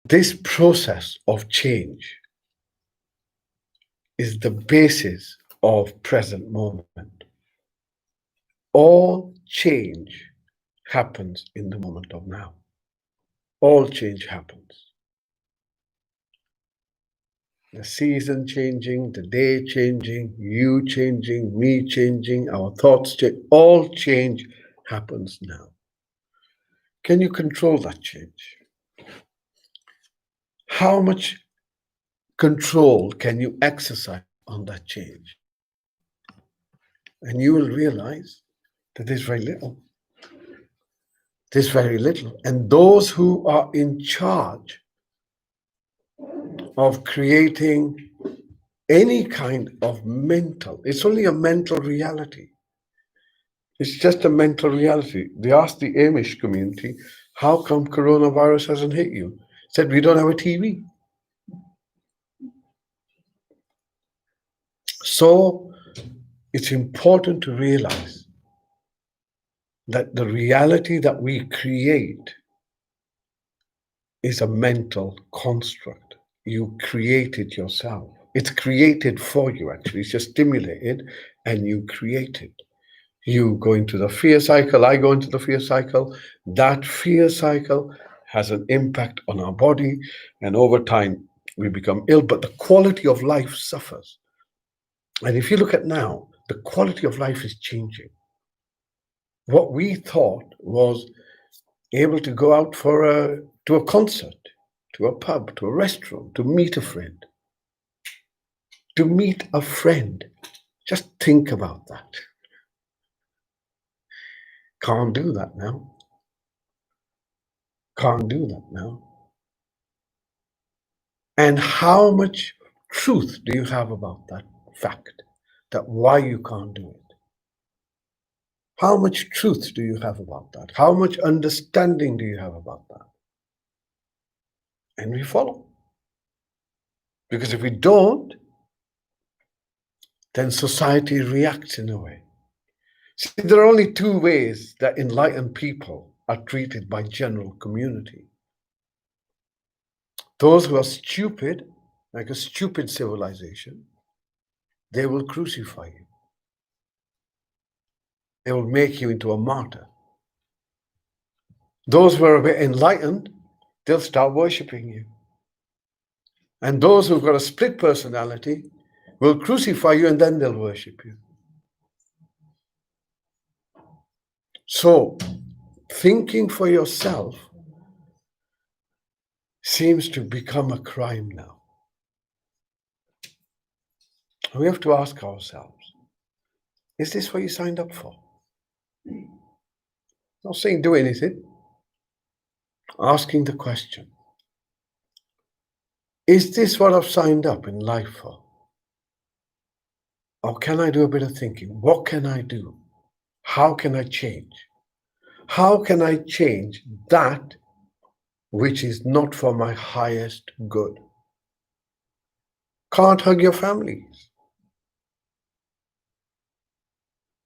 This process of change is the basis of present moment. All change happens in the moment of now. All change happens. The season changing, the day changing, you changing, me changing, our thoughts change. All change happens now. Can you control that change? How much control can you exercise on that change? And you will realize that there's very little. There's very little. And those who are in charge of creating any kind of mental, it's only a mental reality. It's just a mental reality. They asked the Amish community, how come coronavirus hasn't hit you? Said, we don't have a TV. So it's important to realize that the reality that we create is a mental construct. You create it yourself. It's created for you, actually. It's just stimulated and you create it. You go into the fear cycle, I go into the fear cycle. That fear cycle has an impact on our body, and over time we become ill, but the quality of life suffers. And if you look at now, the quality of life is changing. What we thought was able to go out to a concert, to a pub, to a restaurant, to meet a friend. To meet a friend. Just think about that. Can't do that now. Can't do that now. And how much truth do you have about that fact, that why you can't do it? How much truth do you have about that? How much understanding do you have about that? And we follow. Because if we don't, then society reacts in a way. See, there are only two ways that enlightened people are treated by general community. Those who are stupid, like a stupid civilization, they will crucify you. They will make you into a martyr. Those who are a bit enlightened, they'll start worshipping you. And those who've got a split personality will crucify you and then they'll worship you. So, thinking for yourself seems to become a crime now. We have to ask ourselves, is this what you signed up for? Not saying do anything. Asking the question, is this what I've signed up in life for? Or can I do a bit of thinking? What can I do? How can I change? How can I change that which is not for my highest good? Can't hug your families.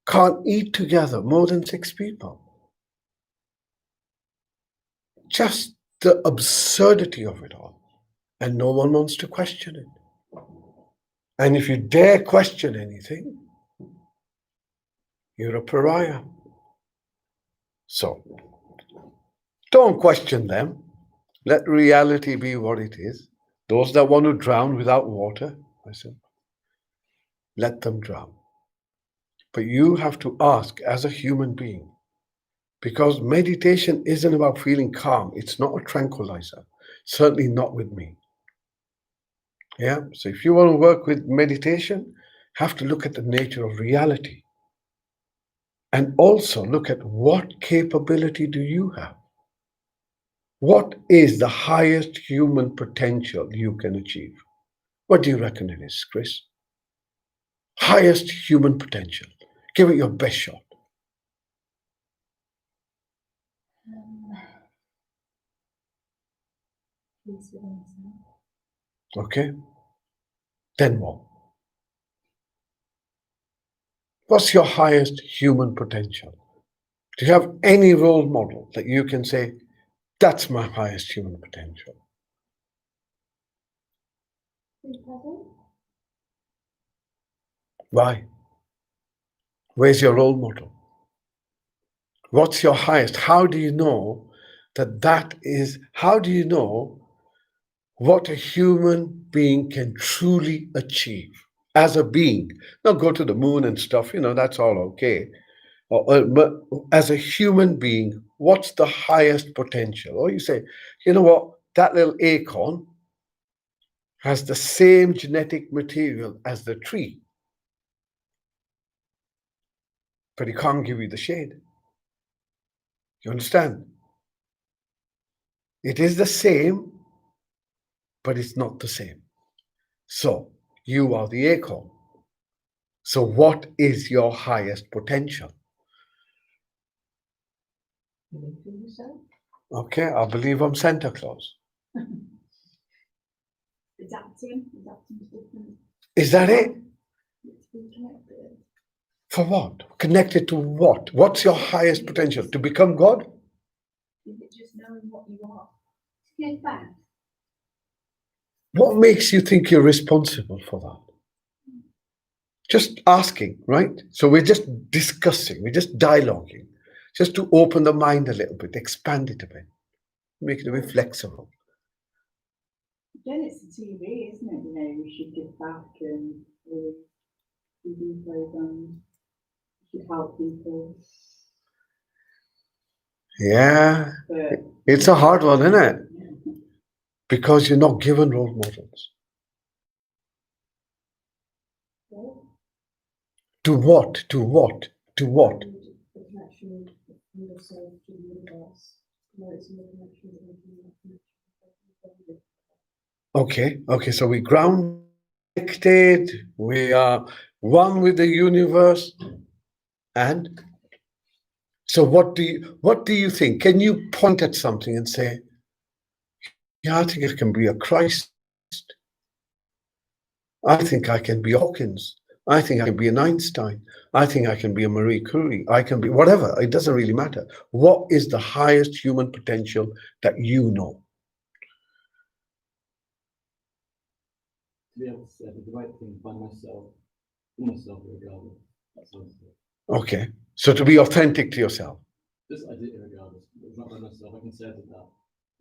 Can't eat together more than 6 people. Just the absurdity of it all. And no one wants to question it. And if you dare question anything, you're a pariah. So, don't question them. Let reality be what it is. Those that want to drown without water, I said, let them drown. But you have to ask as a human being, because meditation isn't about feeling calm. It's not a tranquilizer. Certainly not with me. Yeah. So if you want to work with meditation, have to look at the nature of reality. And also look at what capability do you have? What is the highest human potential you can achieve? What do you reckon it is, Chris? Highest human potential. Give it your best shot. Okay. Then what? What's your highest human potential? Do you have any role model that you can say, that's my highest human potential? Why? Where's your role model? What's your highest? How do you know how do you know what a human being can truly achieve as a being? Now go to the moon and stuff, that's all okay. But as a human being, what's the highest potential? Or you say, you know what, that little acorn has the same genetic material as the tree, but it can't give you the shade. You understand? It is the same, but it's not the same. So you are the acorn. So what is your highest potential? Okay, I believe I'm Santa Claus. Adapting is different. Is that it? For what? Connected to what? What's your highest potential? To become God? Is it just knowing what you are? Get back. What makes you think you're responsible for that? Just asking, right? So we're just discussing, we're just dialoguing, just to open the mind a little bit, expand it a bit, make it a bit flexible. Then it's the TV, isn't it? We should give back and TV programs. We should help people. Yeah, But it's a hard one, isn't it? Because you're not given role models. To what? To what? To what? The connection of yourself to the universe. Okay, so we grounded, we are one with the universe. And so what do you think? Can you point at something and say, yeah, I think it can be a Christ. I think I can be Hawkins. I think I can be an Einstein. I think I can be a Marie Curie. I can be whatever. It doesn't really matter. What is the highest human potential that you know? To be able to say the right thing by myself, for myself regardless. That's what I'm saying. Okay. So to be authentic to yourself. Just I did it regardless. It's not by myself. I can say it to that.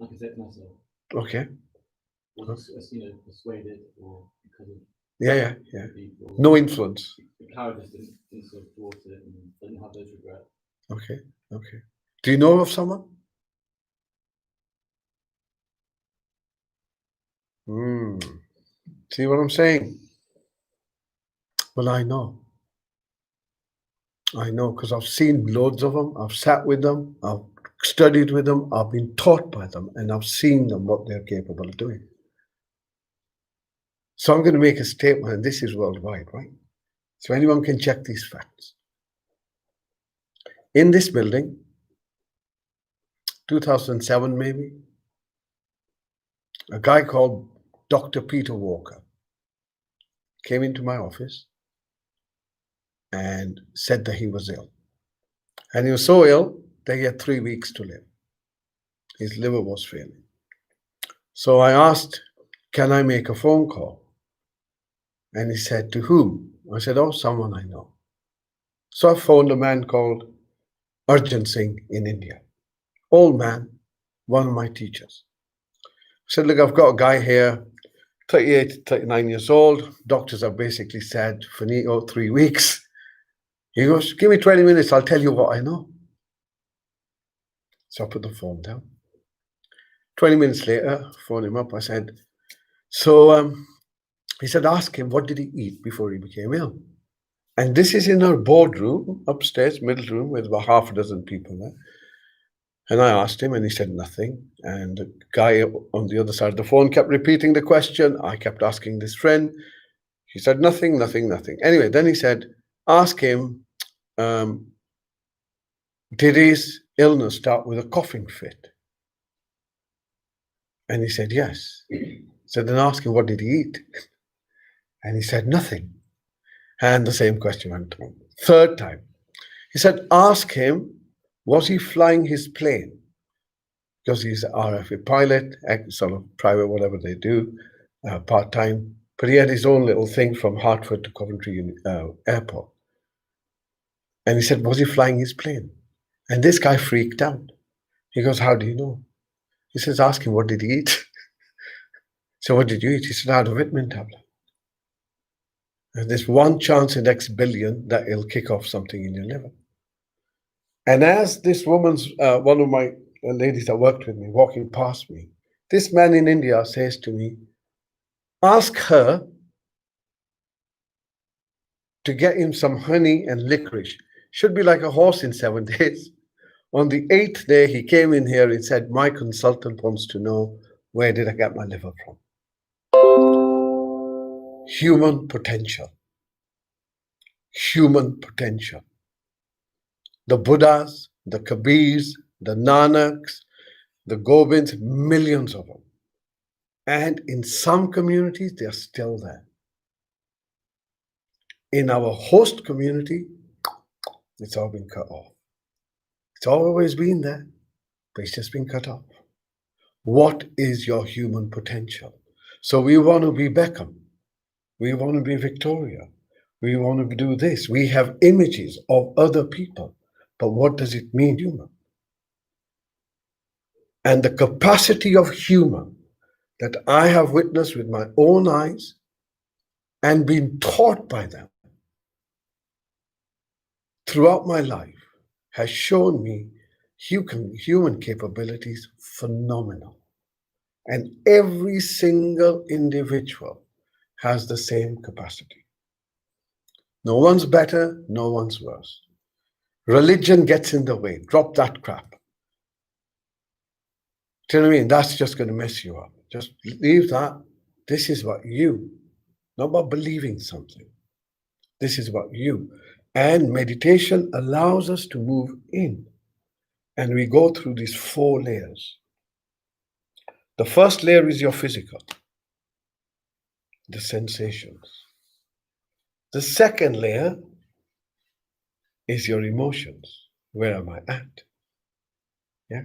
I can say it to myself. Okay. Or just, persuaded or because of Yeah. people. No influence. The cowardice didn't sort of thwart it and didn't have those regrets. Okay. Do you know of someone? See what I'm saying? Well, I know because I've seen loads of them. I've sat with them. I've studied with them. I've been taught by them, and I've seen them what they're capable of doing. So I'm going to make a statement, and this is worldwide, right? So anyone can check these facts. In this building, 2007 maybe, a guy called Dr. Peter Walker came into my office and said that he was ill. And he was so ill that he had 3 weeks to live. His liver was failing. So I asked, can I make a phone call? And he said, to whom? I said, oh, someone I know. So I phoned a man called Arjun Singh in India. Old man, one of my teachers. I said, look, I've got a guy here, 38, 39 years old. Doctors have basically said, finito, 3 weeks. He goes, give me 20 minutes, I'll tell you what I know. So I put the phone down. 20 minutes later, I phoned him up. I said, so he said, ask him, what did he eat before he became ill? And this is in our boardroom, upstairs, middle room, with about half a dozen people there. And I asked him, and he said nothing. And the guy on the other side of the phone kept repeating the question. I kept asking this friend. He said nothing. Anyway, then he said, ask him, did his illness start with a coughing fit? And he said, yes. So then ask him, what did he eat? And he said, nothing. And the same question went on. Third time, he said, ask him, was he flying his plane? Because he's an RFA pilot, sort of private, whatever they do, part-time but he had his own little thing from Hartford to Coventry airport. And he said, was he flying his plane? And this guy freaked out. He goes, how do you know? He says, ask him, what did he eat? So what did you eat? He said, I had a vitamin tablet. And there's one chance in X billion that it'll kick off something in your liver. And as this woman's, one of my ladies that worked with me, walking past me, this man in India says to me, ask her to get him some honey and licorice. Should be like a horse in 7 days. On the 8th day, he came in here and said, my consultant wants to know, where did I get my liver from? Human potential. Human potential. The Buddhas, the Kabirs, the Nanaks, the Govinds, millions of them. And in some communities, they are still there. In our host community, it's all been cut off. It's always been there, but it's just been cut off. What is your human potential? So we want to be Beckham. We want to be Victoria. We want to do this. We have images of other people, but what does it mean, human? And the capacity of human that I have witnessed with my own eyes and been taught by them throughout my life has shown me human capabilities phenomenal. And every single individual has the same capacity. No one's better, no one's worse. Religion gets in the way. Drop that crap. Do you know what I mean? That's just going to mess you up. Just leave that. This is what you, not about believing something. This is what you. And meditation allows us to move in. And we go through these 4 layers. The first layer is your physical, the sensations. The second layer is your emotions. Where am I at? Yeah.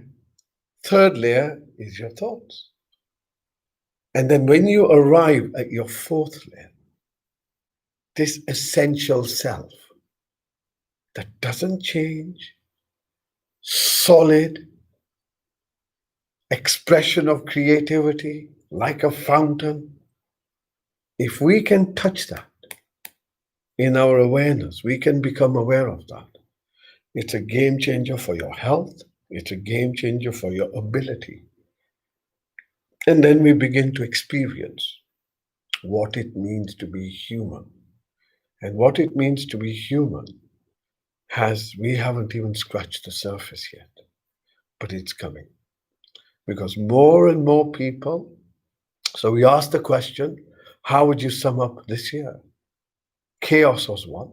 Third layer is your thoughts. And then when you arrive at your 4th layer, this essential self that doesn't change, solid expression of creativity, like a fountain. If we can touch that in our awareness, we can become aware of that. It's a game changer for your health. It's a game changer for your ability. And then we begin to experience what it means to be human. And what it means to be human we haven't even scratched the surface yet, but it's coming. Because more and more people, so we asked the question, how would you sum up this year? Chaos was one,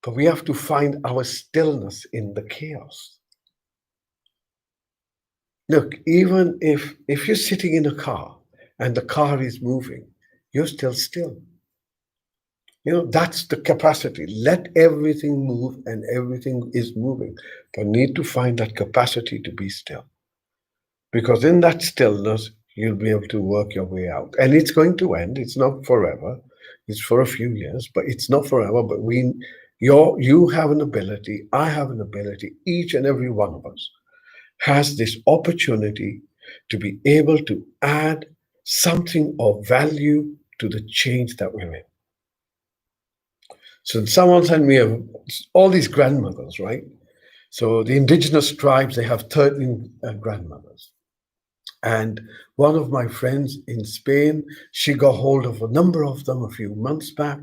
but we have to find our stillness in the chaos. Look, even if you're sitting in a car and the car is moving, you're still still. You know, that's the capacity. Let everything move and everything is moving. But need to find that capacity to be still. Because in that stillness, you'll be able to work your way out. And it's going to end. It's not forever. It's for a few years, but it's not forever. But you have an ability, I have an ability, each and every one of us has this opportunity to be able to add something of value to the change that we're in. So someone sent me all these grandmothers, right? So the indigenous tribes, they have 13 grandmothers. And one of my friends in Spain, she got hold of a number of them a few months back,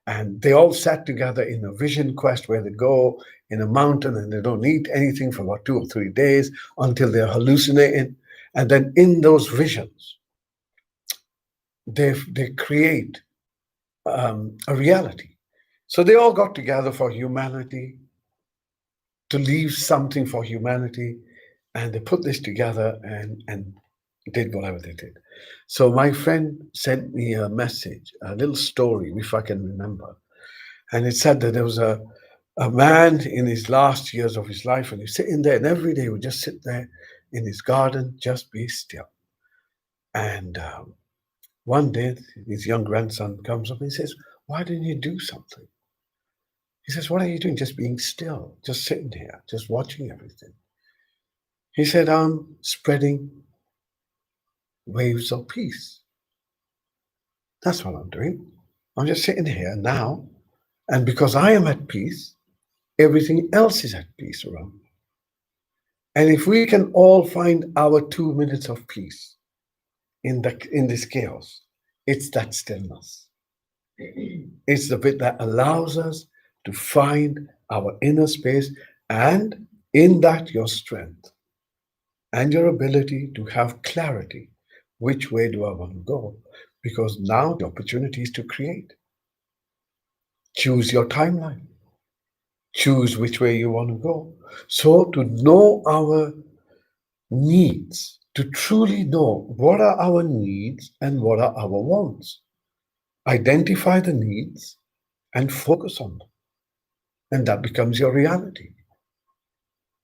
and they all sat together in a vision quest where they go in a mountain and they don't eat anything for about 2 or 3 days until they're hallucinating. And then in those visions, they create a reality. So they all got together for humanity, to leave something for humanity, and they put this together and did whatever they did. So my friend sent me a message, a little story, if I can remember. And it said that there was a man in his last years of his life, and he's sitting there, and every day he would just sit there in his garden, just be still. And One day, his young grandson comes up and says, "Why didn't you do something?" He says, "What are you doing? Just being still, just sitting here, just watching everything." He said, "I'm spreading waves of peace. That's what I'm doing. I'm just sitting here now. And because I am at peace, everything else is at peace around me. And if we can all find our 2 minutes of peace in this chaos, it's that stillness. It's the bit that allows us to find our inner space, and in that, your strength and your ability to have clarity. Which way do I want to go? Because now the opportunity is to create. Choose your timeline. Choose which way you want to go. So, to know our needs, to truly know what are our needs and what are our wants. Identify the needs and focus on them. And that becomes your reality.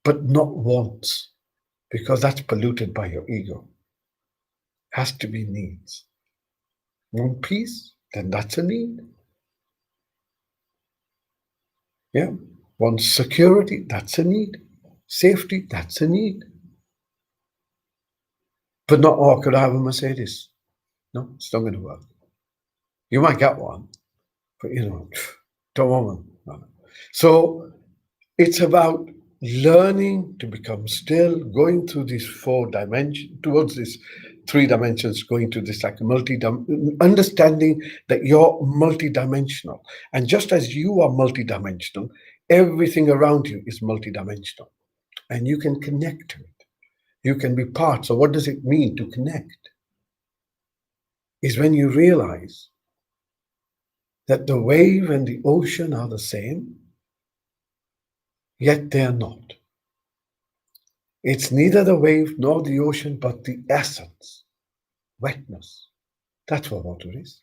But not wants, because that's polluted by your ego. Has to be needs. Want peace? Then that's a need. Yeah. Want security? That's a need. Safety? That's a need. But not, oh, could I have a Mercedes? No, it's not going to work. You might get one, but don't want one. No. So it's about learning to become still, going through these 4 dimensions, towards these 3 dimensions, going to this like understanding that you're multidimensional. And just as you are multidimensional, everything around you is multidimensional. And you can connect to it. You can be part. So what does it mean to connect? Is when you realize that the wave and the ocean are the same, yet they are not. It's neither the wave nor the ocean, but the essence, wetness. That's what water is.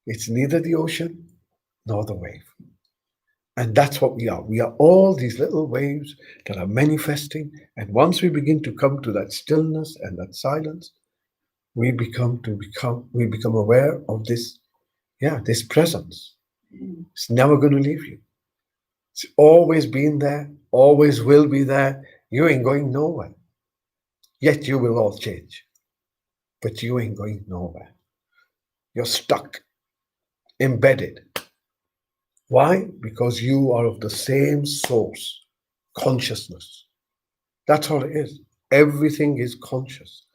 It's neither the ocean nor the wave. And that's what we are. We are all these little waves that are manifesting. And once we begin to come to that stillness and that silence, we become aware of this, this presence. It's never going to leave you. It's always been there, always will be there. You ain't going nowhere. Yet you will all change. But you ain't going nowhere. You're stuck, embedded. Why? Because you are of the same source, consciousness. That's all it is. Everything is conscious.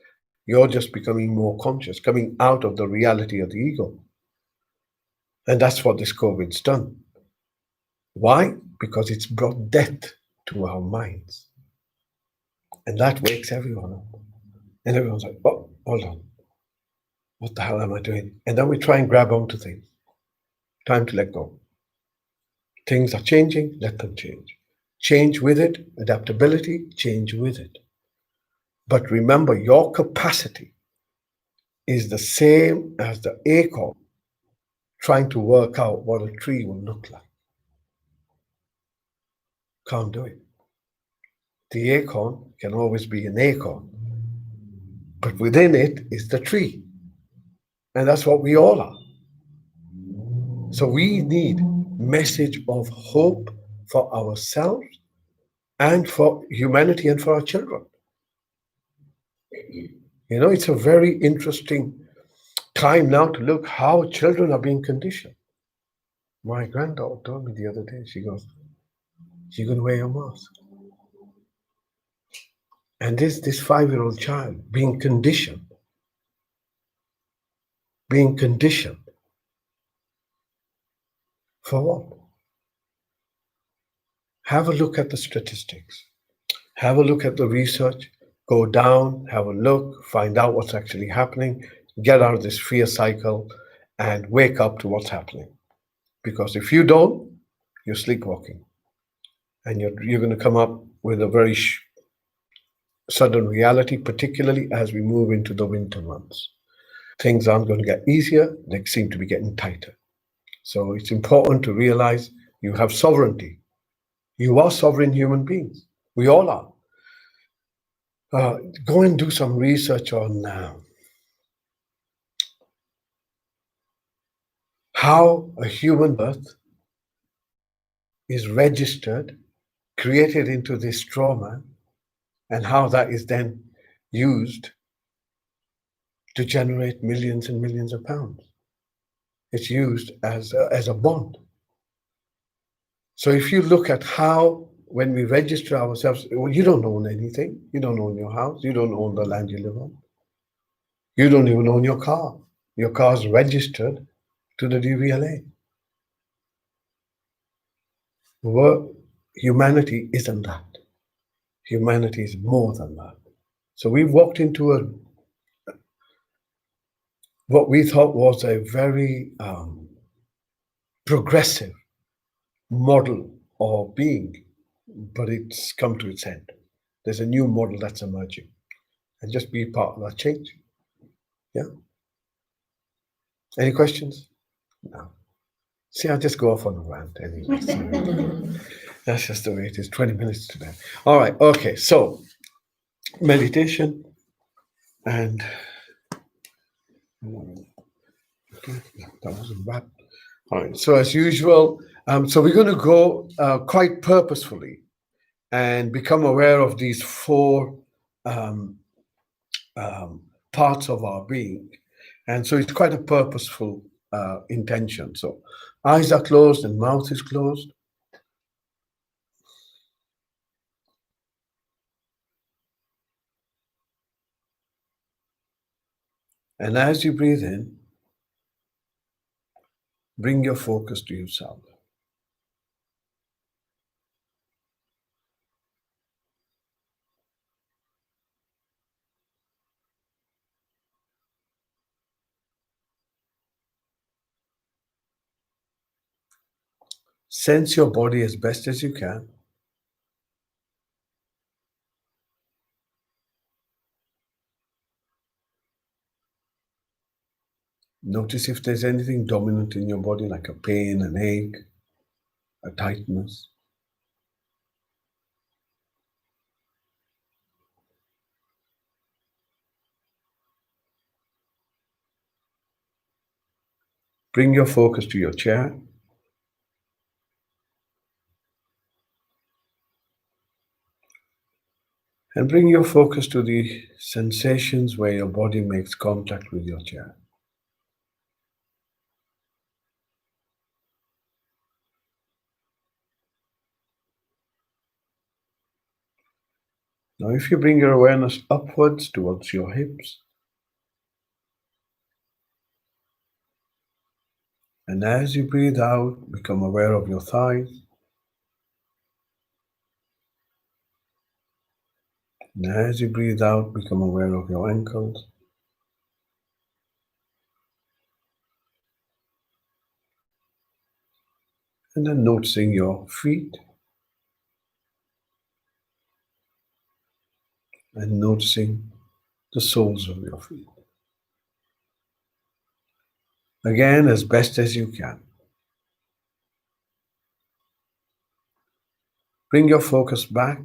You're just becoming more conscious, coming out of the reality of the ego. And that's what this COVID's done. Why? Because it's brought death to our minds. And that wakes everyone up. And everyone's like, oh, hold on. What the hell am I doing? And then we try and grab onto things. Time to let go. Things are changing, let them change. Change with it, adaptability, change with it. But remember, your capacity is the same as the acorn trying to work out what a tree will look like. Can't do it. The acorn can always be an acorn, but within it is the tree. And that's what we all are. So we need message of hope for ourselves and for humanity and for our children. It's a very interesting time now to look how children are being conditioned. My granddaughter told me the other day, she goes, "You're going to wear your mask." And this 5-year-old child being conditioned. For what? Have a look at the statistics. Have a look at the research. Go down, have a look, find out what's actually happening, get out of this fear cycle, and wake up to what's happening. Because if you don't, you're sleepwalking. And you're going to come up with a very sudden reality, particularly as we move into the winter months. Things aren't going to get easier, they seem to be getting tighter. So it's important to realize you have sovereignty. You are sovereign human beings. We all are. Go and do some research on how a human birth is registered, created into this trauma, and how that is then used to generate millions and millions of pounds. It's used as a bond. So if you look at how, when we register ourselves, well, you don't own anything. You don't own your house. You don't own the land you live on. You don't even own your car. Your car is registered to the DVLA. Well, humanity isn't that. Humanity is more than that. So we walked into what we thought was a very progressive model of being, but it's come to its end. There's a new model that's emerging, and just be part of that change. Yeah. Any questions? No. See, I'll just go off on a rant anyway. So that's just the way it is. 20 minutes today. All right. Okay. So meditation and okay, that wasn't bad. All right. So as usual, so we're going to go quite purposefully and become aware of these four parts of our being. And so it's quite a purposeful intention. So eyes are closed and mouth is closed. And as you breathe in, bring your focus to yourself. Sense your body as best as you can. Notice if there's anything dominant in your body, like a pain, an ache, a tightness. Bring your focus to your chair. And bring your focus to the sensations where your body makes contact with your chair. Now, if you bring your awareness upwards towards your hips, and as you breathe out, become aware of your thighs. And as you breathe out, become aware of your ankles. And then noticing your feet. And noticing the soles of your feet. Again, as best as you can. Bring your focus back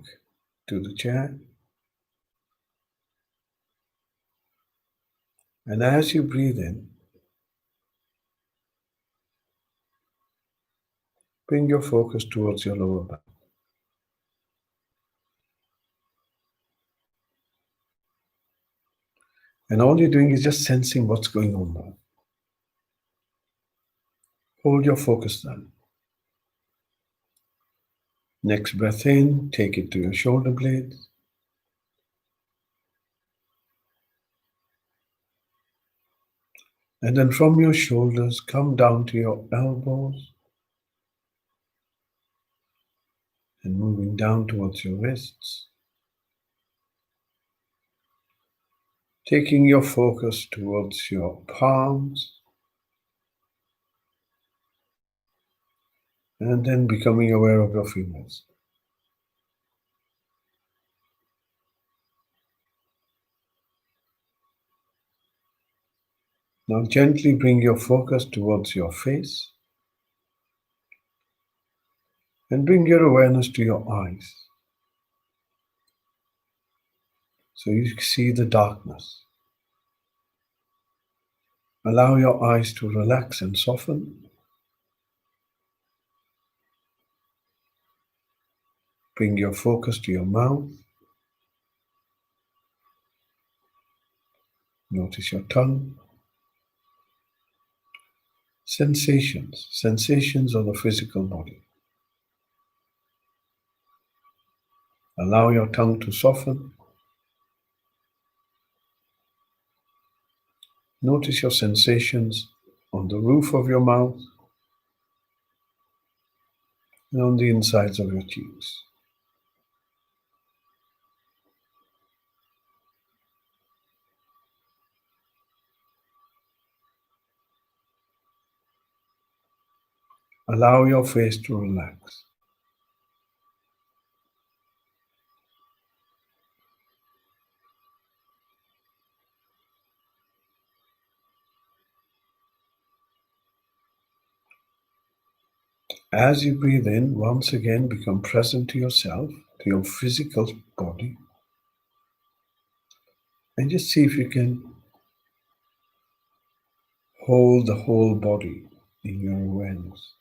to the chair. And as you breathe in, bring your focus towards your lower back. And all you're doing is just sensing what's going on there. Hold your focus then. Next breath in, take it to your shoulder blades. And then from your shoulders, come down to your elbows. And moving down towards your wrists. Taking your focus towards your palms. And then becoming aware of your fingers. Now gently bring your focus towards your face. And bring your awareness to your eyes. So you see the darkness. Allow your eyes to relax and soften. Bring your focus to your mouth. Notice your tongue. Sensations of the physical body. Allow your tongue to soften. Notice your sensations on the roof of your mouth and on the insides of your cheeks. Allow your face to relax. As you breathe in, once again become present to yourself, to your physical body, and just see if you can hold the whole body in your awareness.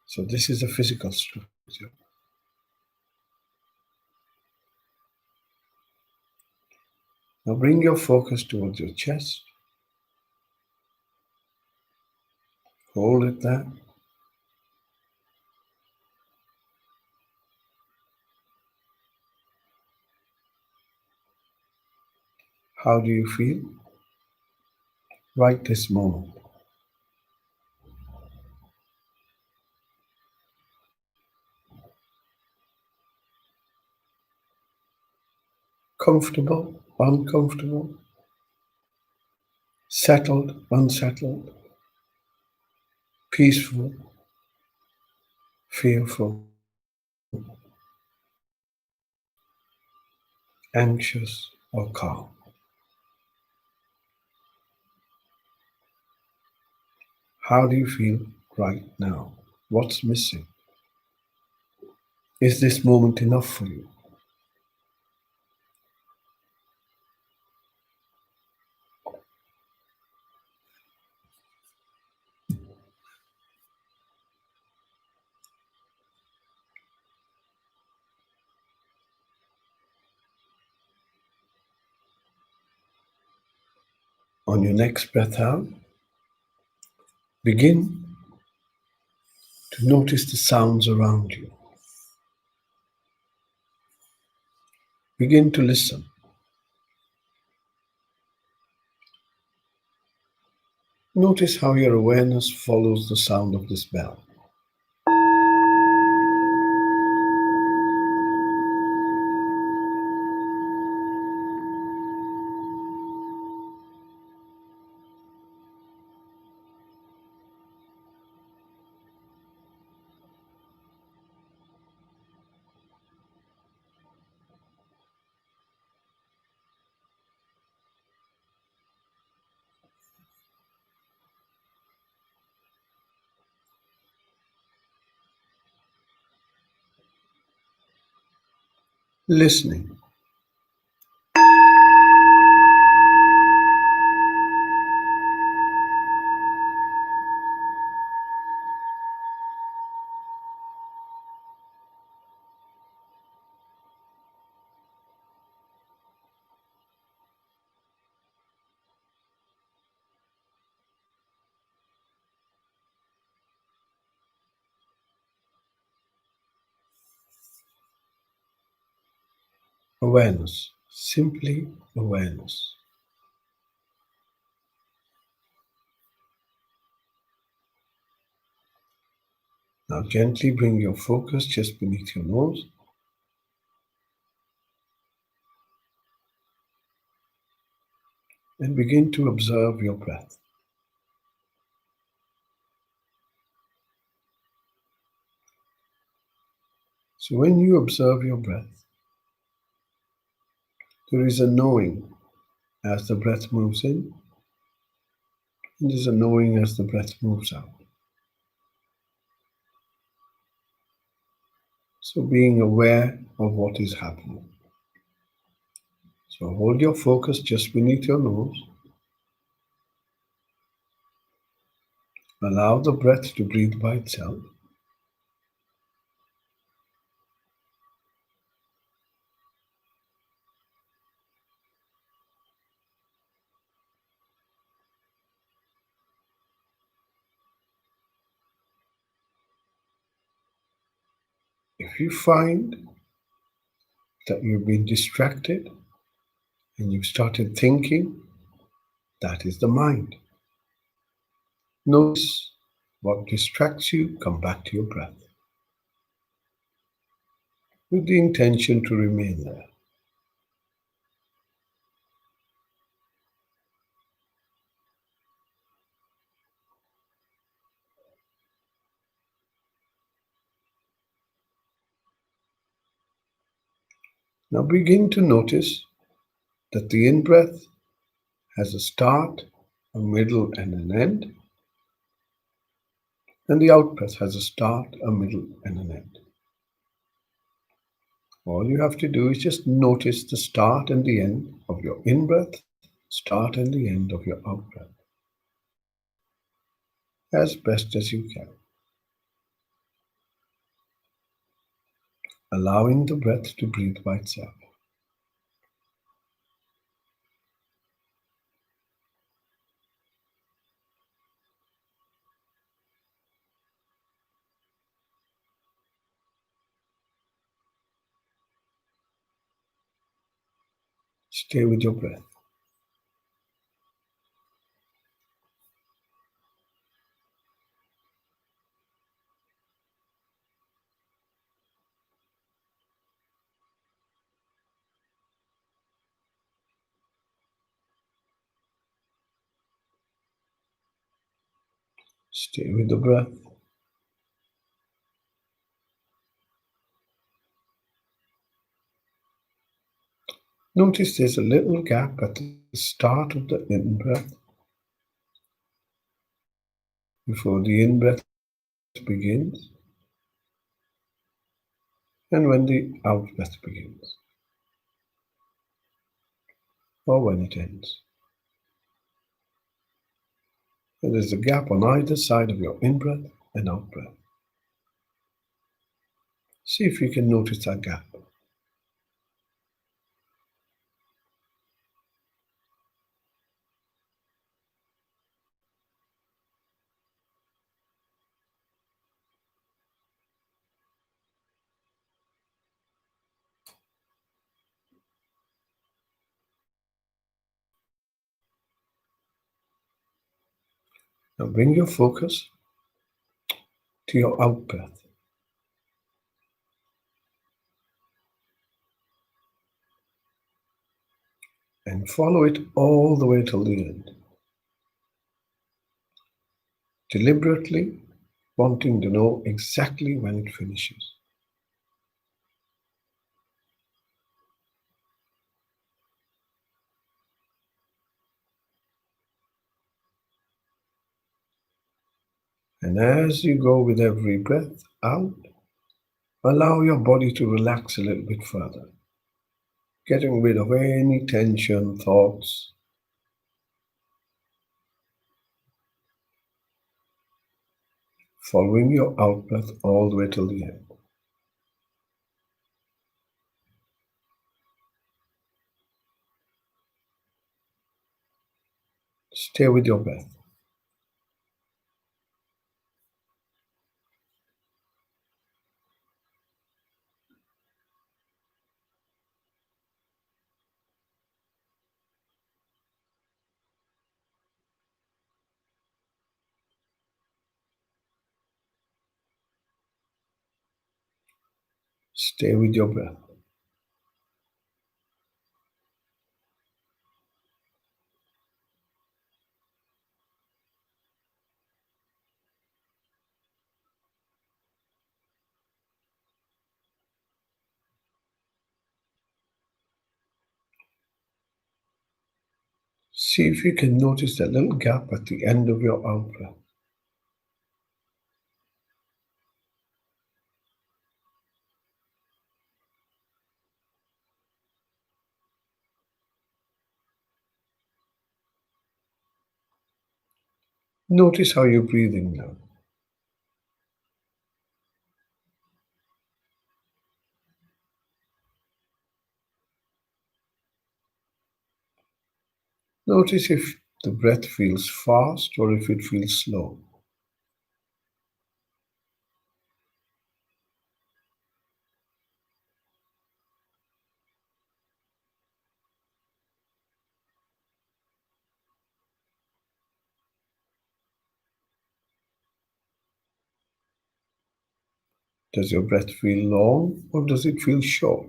So this is a physical structure. Now bring your focus towards your chest. Hold it there. How do you feel right this moment? Comfortable, uncomfortable, settled, unsettled, peaceful, fearful, anxious, or calm. How do you feel right now? What's missing? Is this moment enough for you? On your next breath out, begin to notice the sounds around you. Begin to listen. Notice how your awareness follows the sound of this bell. Listening. Awareness. Simply awareness. Now gently bring your focus just beneath your nose. And begin to observe your breath. So when you observe your breath, there is a knowing as the breath moves in, and there's a knowing as the breath moves out. So being aware of what is happening. So hold your focus just beneath your nose. Allow the breath to breathe by itself. If you find that you've been distracted and you've started thinking, that is the mind. Notice what distracts you, come back to your breath with the intention to remain there. Now begin to notice that the in breath has a start, a middle, and an end, and the out breath has a start, a middle, and an end. All you have to do is just notice the start and the end of your in breath, start and the end of your out breath, as best as you can, allowing the breath to breathe by itself. Stay with your breath. Stay with the breath. Notice there's a little gap at the start of the in breath before the in breath begins and when the out breath begins, or when it ends. And there's a gap on either side of your in breath and out breath. See if you can notice that gap. Now bring your focus to your out breath. And follow it all the way till the end. Deliberately wanting to know exactly when it finishes. And as you go with every breath out, allow your body to relax a little bit further, getting rid of any tension, thoughts. Following your out breath all the way till the end. Stay with your breath. Stay with your breath. See if you can notice that little gap at the end of your out breath. Notice how you're breathing now. Notice if the breath feels fast or if it feels slow. Does your breath feel long or does it feel short?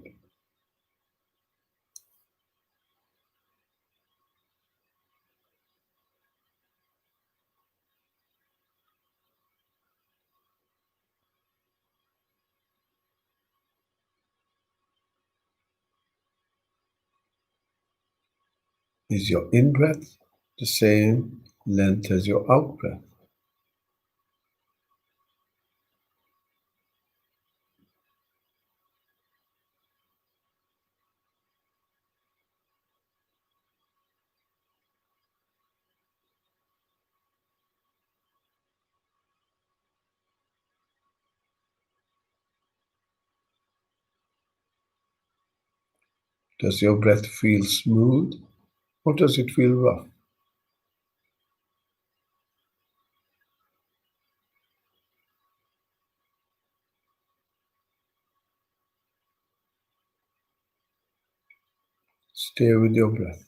Is your in-breath the same length as your out-breath? Does your breath feel smooth or does it feel rough? Stay with your breath.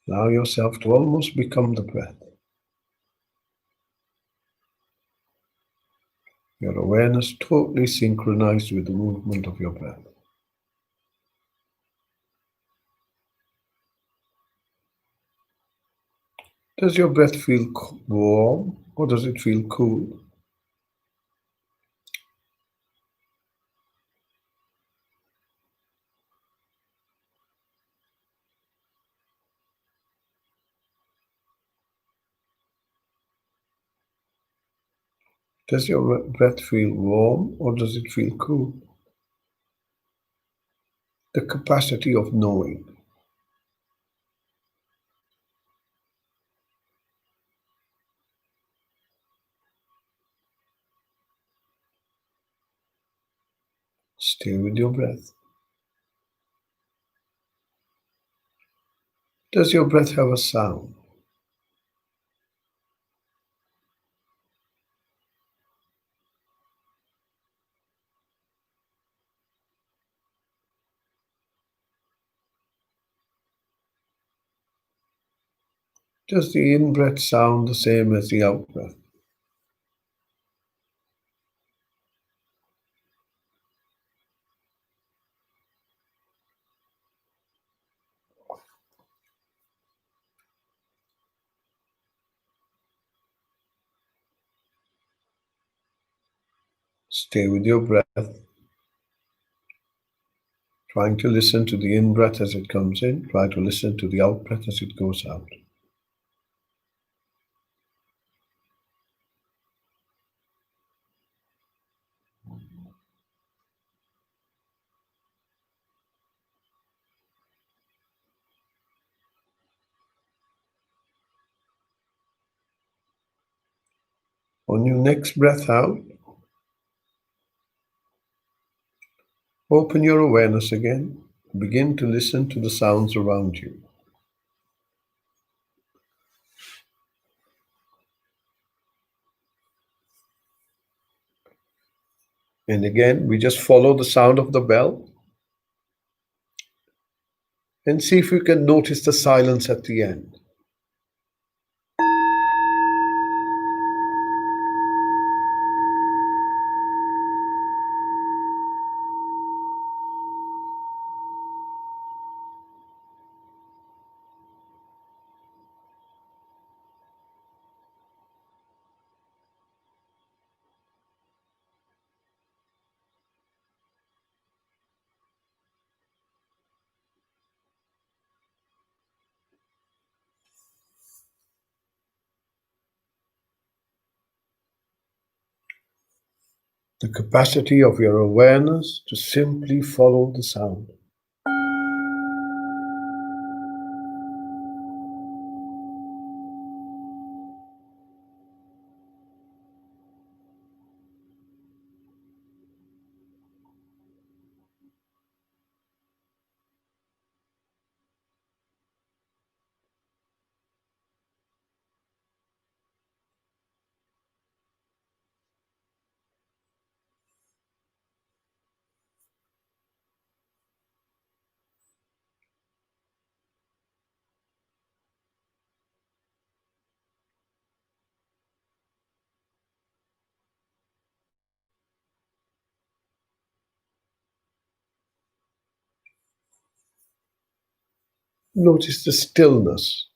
Allow yourself to almost become the breath. Your awareness totally synchronized with the movement of your breath. Does your breath feel warm or does it feel cool? Does your breath feel warm or does it feel cool? The capacity of knowing. Stay with your breath. Does your breath have a sound? Does the in-breath sound the same as the out-breath? Stay with your breath. Trying to listen to the in-breath as it comes in. Try to listen to the out-breath as it goes out. On your next breath out, open your awareness again. Begin to listen to the sounds around you. And again, we just follow the sound of the bell and see if you can notice the silence at the end. the capacity of your awareness to simply follow the sound. Notice the stillness.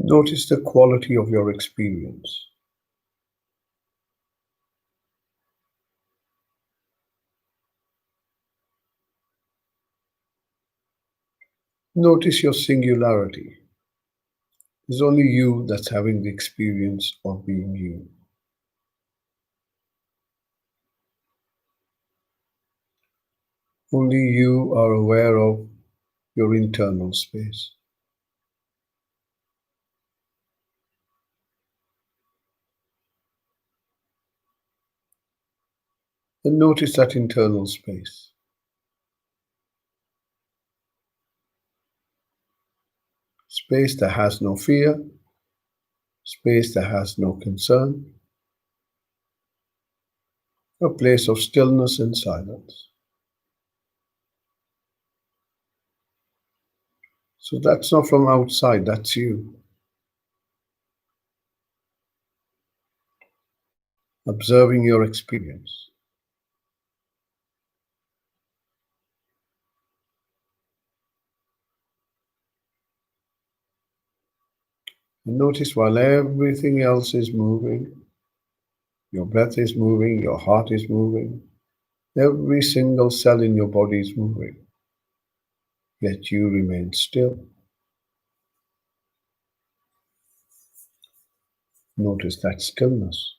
Notice the quality of your experience. Notice your singularity. It's only you that's having the experience of being you. Only you are aware of your internal space. And notice that internal space. Space that has no fear, space that has no concern, a place of stillness and silence. So that's not from outside, that's you. Observing your experience. And notice while everything else is moving, your breath is moving, your heart is moving, every single cell in your body is moving, yet you remain still. Notice that stillness.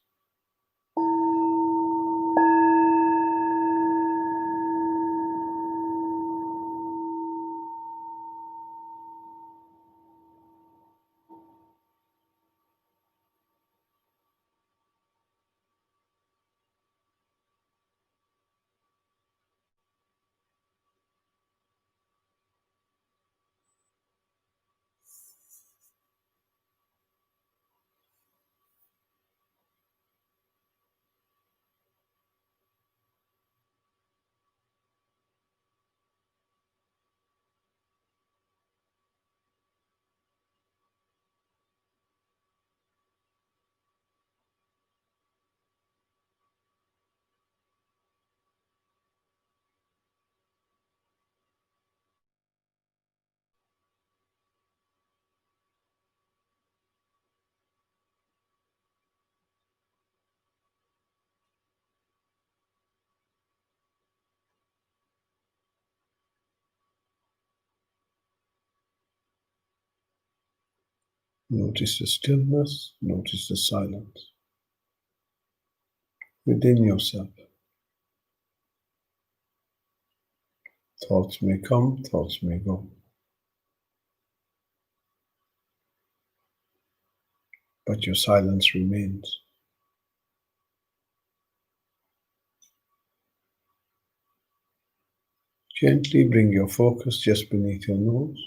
Notice the stillness, notice the silence within yourself. Thoughts may come, thoughts may go. But your silence remains. Gently bring your focus just beneath your nose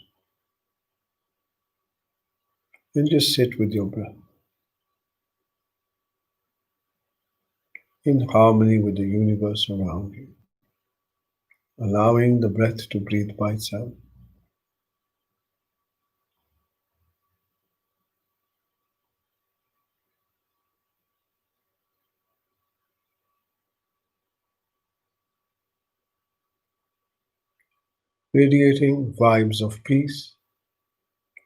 and just sit with your breath. in harmony with the universe around you, allowing the breath to breathe by itself. Radiating vibes of peace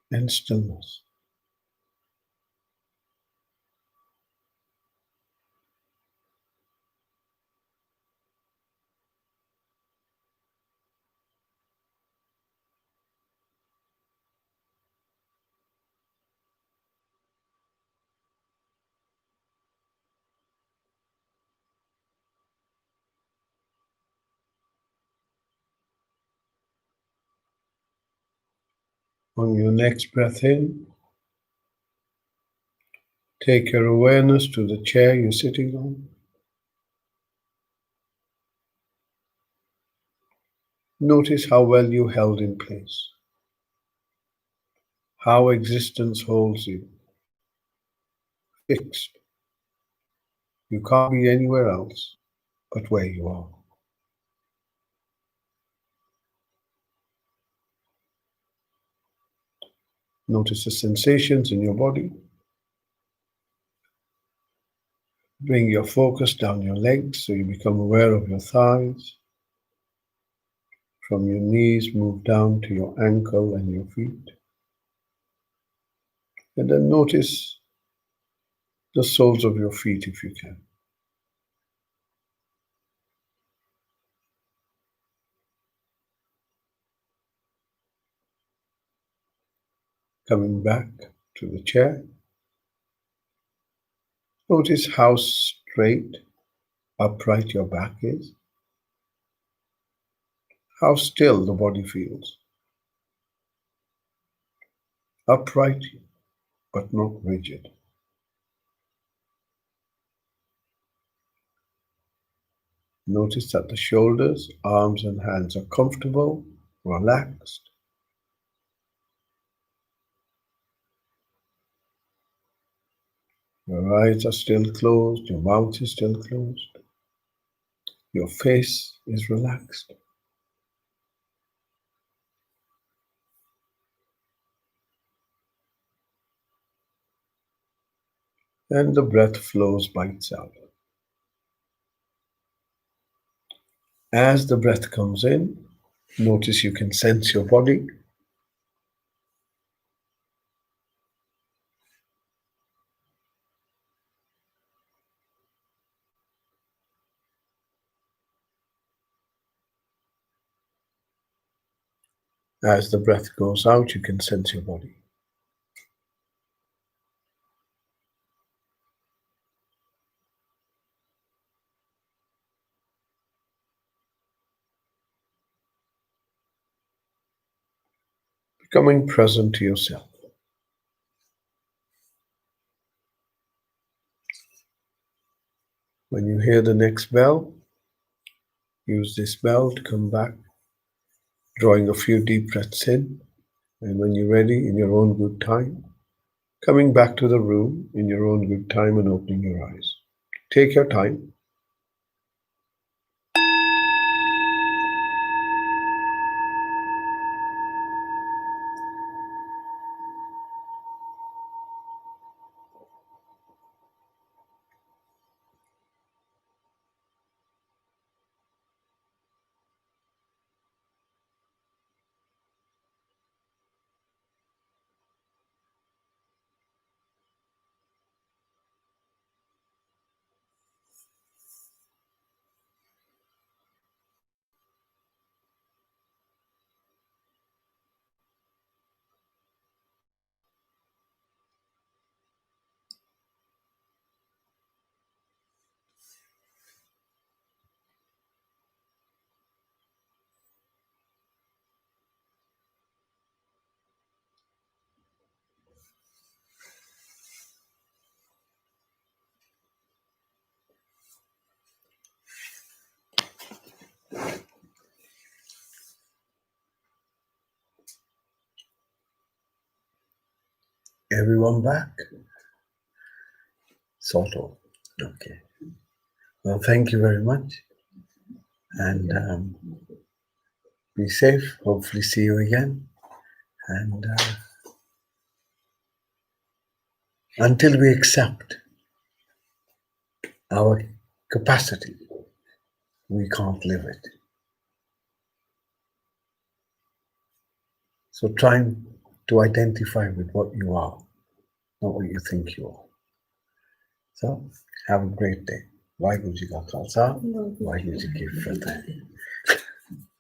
and stillness. On your next breath in, take your awareness to the chair you're sitting on. Notice how well you held in place, how existence holds you, fixed. You can't be anywhere else but where you are. Notice the sensations in your body. Bring your focus down your legs so you become aware of your thighs. From your knees, move down to your ankle and your feet. And then notice the soles of your feet if you can. Coming back to the chair. Notice how straight, upright your back is. How still the body feels. Upright, but not rigid. Notice that the shoulders, arms, and hands are comfortable, relaxed. Your eyes are still closed, your mouth is still closed. Your face is relaxed. And the breath flows by itself. As the breath comes in, notice you can sense your body. As the breath goes out, you can sense your body. Becoming present to yourself. When you hear the next bell, use this bell to come back, drawing a few deep breaths in, and when you're ready, in your own good time, coming back to the room in your own good time and opening your eyes. Take your time. Everyone back? Sort of. Okay. Well, thank you very much. And be safe. Hopefully, see you again. And until we accept our capacity, we can't live it. So trying to identify with what you are, not what you think you are. So have a great day. Waheguru Ji Ka Khalsa, Waheguru Ji Ki Fateh.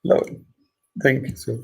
Lord, thank you so